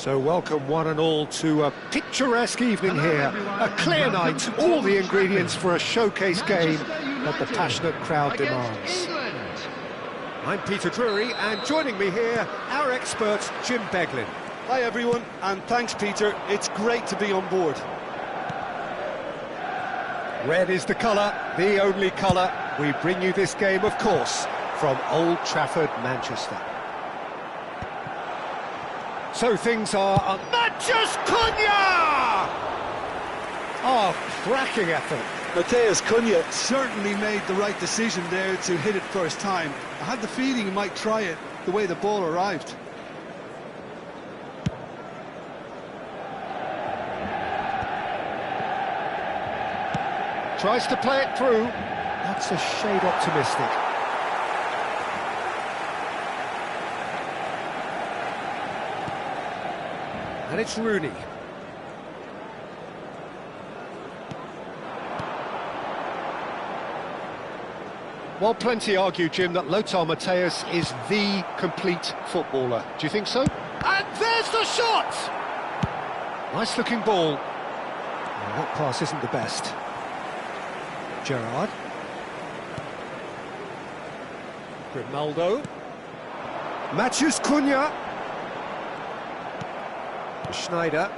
So welcome one and all to a picturesque evening here. A clear night, all the ingredients for a showcase game that the passionate crowd demands. I'm Peter Drury, and joining me here, our expert Jim Beglin. Hi everyone, and thanks Peter, it's great to be on board. Red is the colour, the only colour. We bring you this game, of course, from Old Trafford, Manchester. So things are... Matches Cunha! Oh, cracking effort. Matheus Cunha certainly made the right decision there to hit it first time. I had the feeling he might try it the way the ball arrived. Tries to play it through. That's a shade optimistic. And it's Rooney. Well, plenty argue, Jim, that Lothar Matthäus is the complete footballer. Do you think so? And there's the shot! Nice-looking ball. Well, that pass isn't the best. Gerrard. Grimaldo. Matches Cunha. Schneider.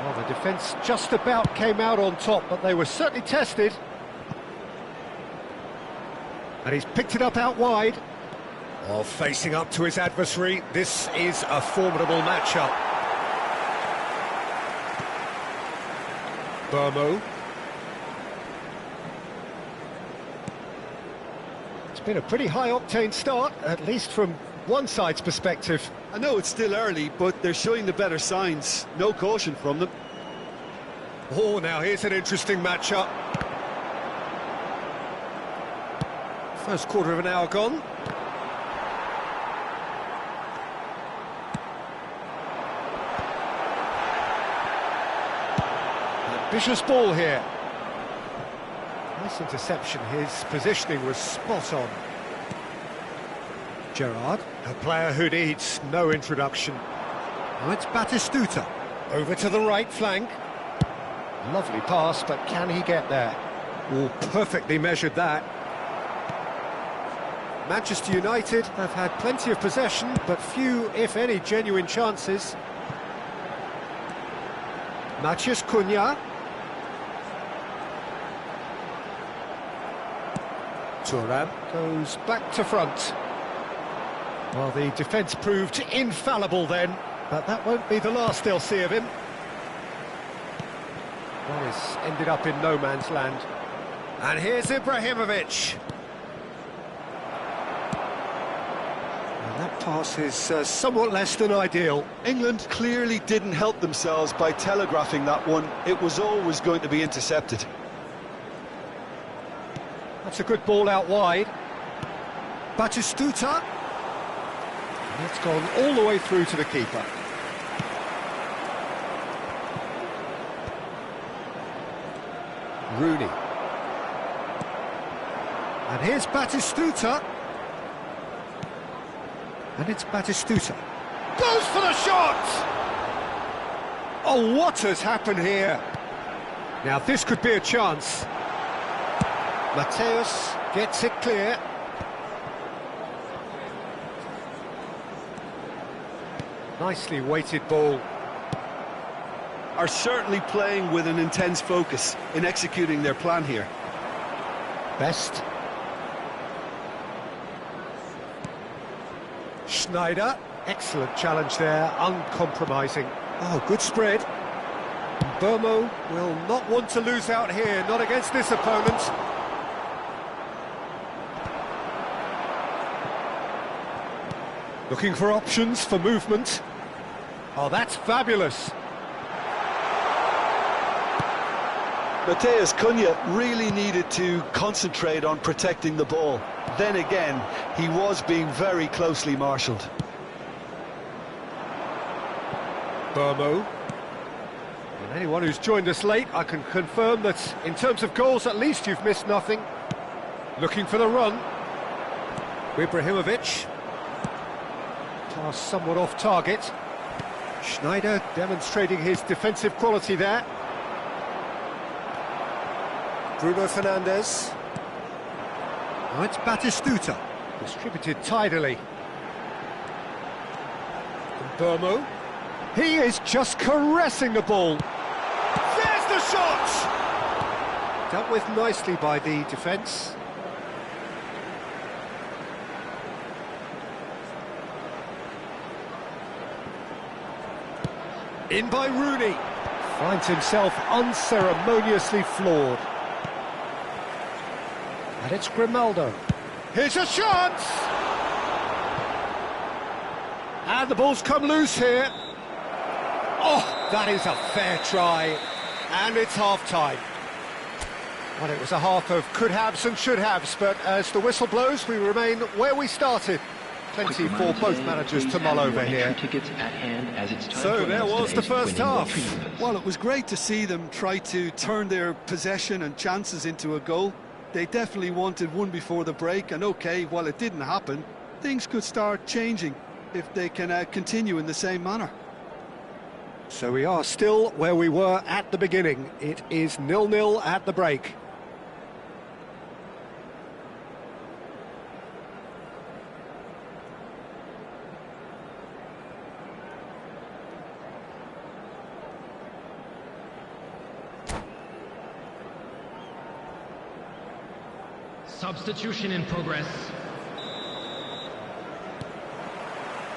Well, the defence just about came out on top, but they were certainly tested. And he's picked it up out wide. Oh, facing up to his adversary. This is a formidable matchup. Burmo. It's been a pretty high-octane start, at least from one side's perspective. I know it's still early, but they're showing the better signs. No caution from them. Oh, now here's an interesting matchup. First quarter of an hour gone. Ambitious ball here. Nice interception. His positioning was spot on. Gerrard, a player who needs no introduction. Now it's Batistuta. Over to the right flank. Lovely pass, but can he get there? Oh, perfectly measured that. Manchester United have had plenty of possession, but few, if any, genuine chances. Mathias Cunha. Thuram goes back to front. Well, the defence proved infallible then, but that won't be the last they'll see of him. Well, he's ended up in no man's land. And here's Ibrahimovic. And that pass is somewhat less than ideal. England clearly didn't help themselves by telegraphing that one. It was always going to be intercepted. That's a good ball out wide. Batistuta. And it's gone all the way through to the keeper. Rooney. And here's Batistuta. And it's Batistuta. Goes for the shot! Oh, what has happened here? Now, this could be a chance. Matthäus gets it clear. Nicely weighted ball. Are certainly playing with an intense focus in executing their plan here. Best. Schneider. Excellent challenge there, uncompromising. Oh, good spread. Burmo will not want to lose out here, not against this opponent. Looking for options for movement. Oh, that's fabulous. Matheus Cunha really needed to concentrate on protecting the ball. Then again, he was being very closely marshalled. Burmo. And anyone who's joined us late, I can confirm that in terms of goals, at least you've missed nothing. Looking for the run. Ibrahimovic. Pass somewhat off target. Schneider demonstrating his defensive quality there. Bruno Fernandes. Now it's Batistuta, distributed tidily. And Burmo. He is just caressing the ball. There's the shot! Dealt with nicely by the defence. In by Rooney. Finds himself unceremoniously floored. And it's Grimaldo. Here's a shot! And the ball's come loose here. Oh, that is a fair try. And it's half-time. Well, it was a half of could-haves and should-haves, but as the whistle blows, we remain where we started. Plenty for both managers to mull over here. So there was the first half. Well, it was great to see them try to turn their possession and chances into a goal. They definitely wanted one before the break, and okay, while it didn't happen, things could start changing if they can continue in the same manner. So we are still where we were at the beginning. It is 0-0 at the break. Substitution in progress.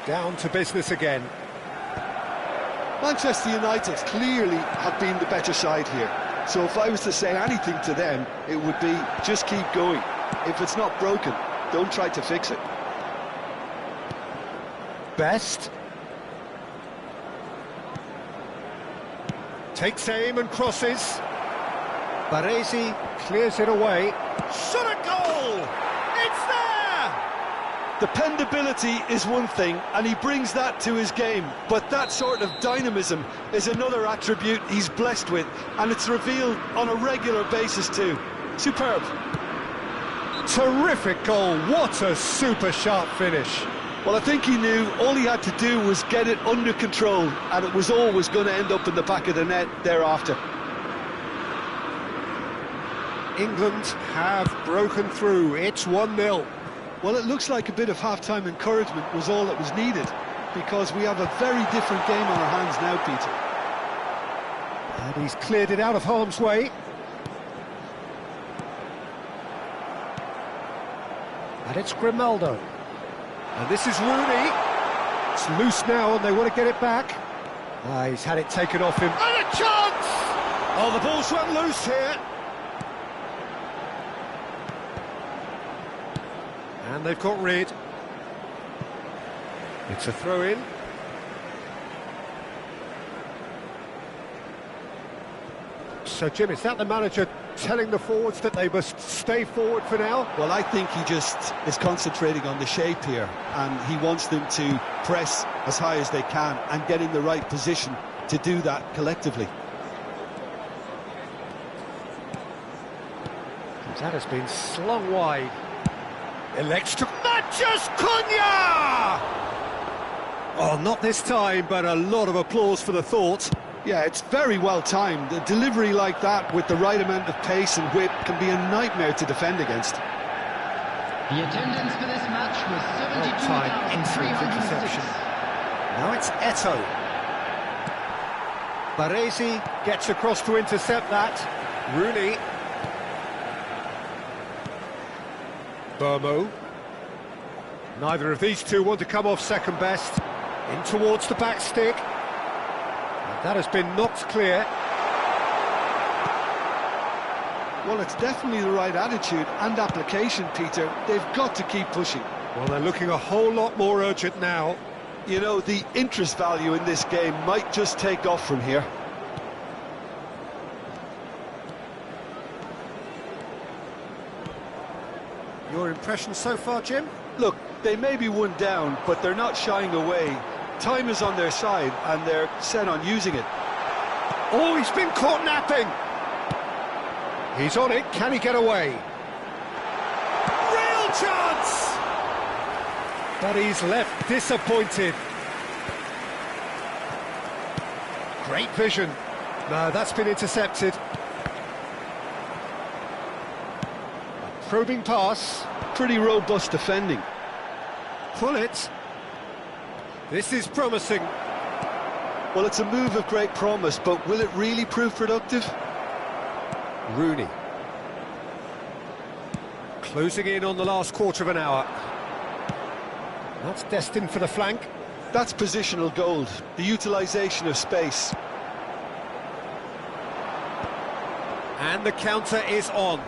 Down to business again. Manchester United clearly have been the better side here. So if I was to say anything to them, it would be just keep going. If it's not broken, don't try to fix it. Best. Takes aim and crosses. Baresi clears it away. Shot a goal! It's there! Dependability is one thing, and he brings that to his game, but that sort of dynamism is another attribute he's blessed with, and it's revealed on a regular basis too. Superb. Terrific goal, what a super sharp finish. Well, I think he knew all he had to do was get it under control, and it was always going to end up in the back of the net thereafter. England have broken through, it's 1-0. Well, it looks like a bit of half-time encouragement was all that was needed, because we have a very different game on our hands now, Peter. And he's cleared it out of harm's way. And it's Grimaldo. And this is Rooney. It's loose now and they want to get it back. He's had it taken off him. And a chance! Oh, the ball's run loose here. And they've got rid. It's a throw-in. So, Jim, is that the manager telling the forwards that they must stay forward for now? Well, I think he just is concentrating on the shape here, and he wants them to press as high as they can and get in the right position to do that collectively. That has been slung wide. Elects to Matches Cunha! Oh, not this time, but a lot of applause for the thought. Yeah, it's very well timed. A delivery like that with the right amount of pace and whip can be a nightmare to defend against. The attendance for this match was 72,306. Now it's Eto'o. Baresi gets across to intercept that. Rooney. Burmo. Neither of these two want to come off second best. In towards the back stick. And that has been knocked clear. Well, it's definitely the right attitude and application, Peter. They've got to keep pushing. Well, they're looking a whole lot more urgent now. You know, the interest value in this game might just take off from here. Your impression so far, Jim? Look, they may be one down, but they're not shying away. Time is on their side, and they're set on using it. Oh, he's been caught napping! He's on it, can he get away? Real chance! But he's left disappointed. Great vision. No, that's been intercepted. Probing pass. Pretty robust defending. Pull it. This is promising. Well, it's a move of great promise, but will it really prove productive? Rooney. Closing in on the last quarter of an hour. That's destined for the flank. That's positional gold, the utilisation of space. And the counter is on.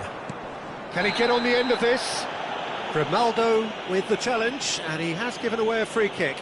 Can he get on the end of this? Grimaldo with the challenge, and he has given away a free kick.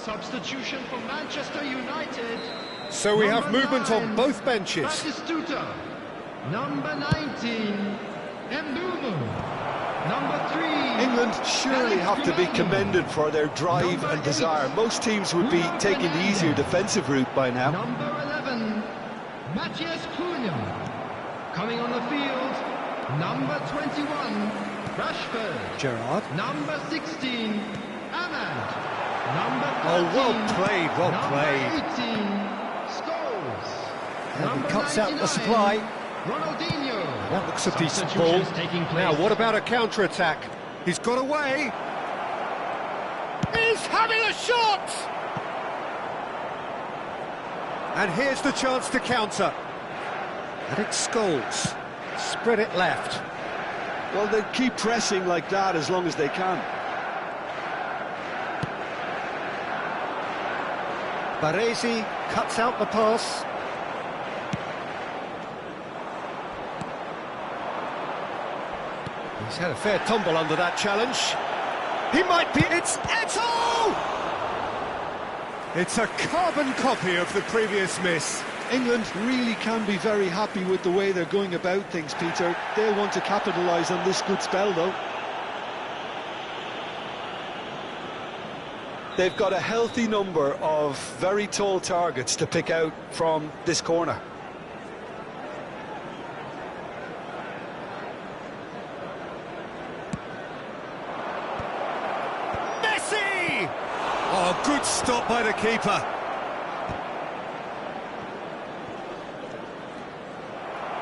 Substitution for Manchester United. So we have Number movement 9, on both benches. Batistuta. Number 19, Mbumu. Number 3. England surely have to be commended for their drive Number and 8, desire. Most teams would be taking the easier defensive route by now. Number 11, Matthias Cunha. Coming on the field, number 21, Rashford. Gerrard. Number 16, Ahmad. Number 13, Oh, well played, well number played. 18, Scholes. And he Number cuts out the 99, supply. Ronaldinho. That looks a decent ball. Substitutions taking place. Now, what about a counter-attack? He's got away. He's having a shot! And here's the chance to counter. And it's Scholes. Spread it left. Well, they keep pressing like that as long as they can. Baresi cuts out the pass. He's had a fair tumble under that challenge. He might be... It's Eto'o! It's a carbon copy of the previous miss. England really can be very happy with the way they're going about things, Peter. They'll want to capitalise on this good spell, though. They've got a healthy number of very tall targets to pick out from this corner. Messi! Oh, good stop by the keeper.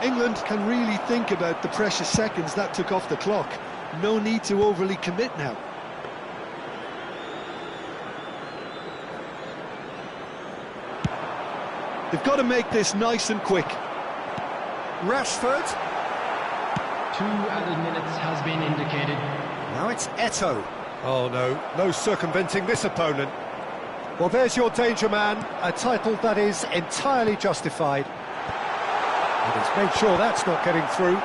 England can really think about the precious seconds that took off the clock. No need to overly commit now. They've got to make this nice and quick. Rashford. 2 added minutes has been indicated. Now it's Eto'o. Oh no, no circumventing this opponent. Well, there's your danger man, a title that is entirely justified. And he's made sure that's not getting through.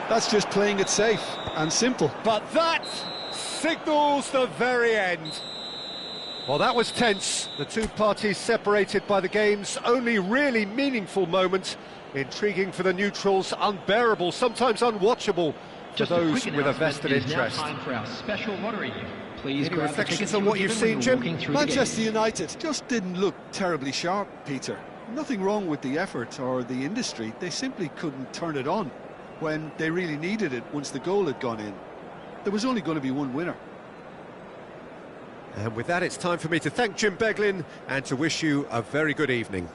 That's just playing it safe and simple. But that signals the very end. Well, that was tense. The two parties separated by the game's only really meaningful moment. Intriguing for the neutrals, unbearable, sometimes unwatchable for Just those a quick with a vested announcement. It is now interest. time for our special lottery. Please Any grab the reflections tickets on you what were you've given seen, when Jim? walking through the Manchester gate. United just didn't look terribly sharp, Peter. Nothing wrong with the effort or the industry. They simply couldn't turn it on when they really needed it once the goal had gone in. There was only going to be one winner. And with that, it's time for me to thank Jim Beglin and to wish you a very good evening.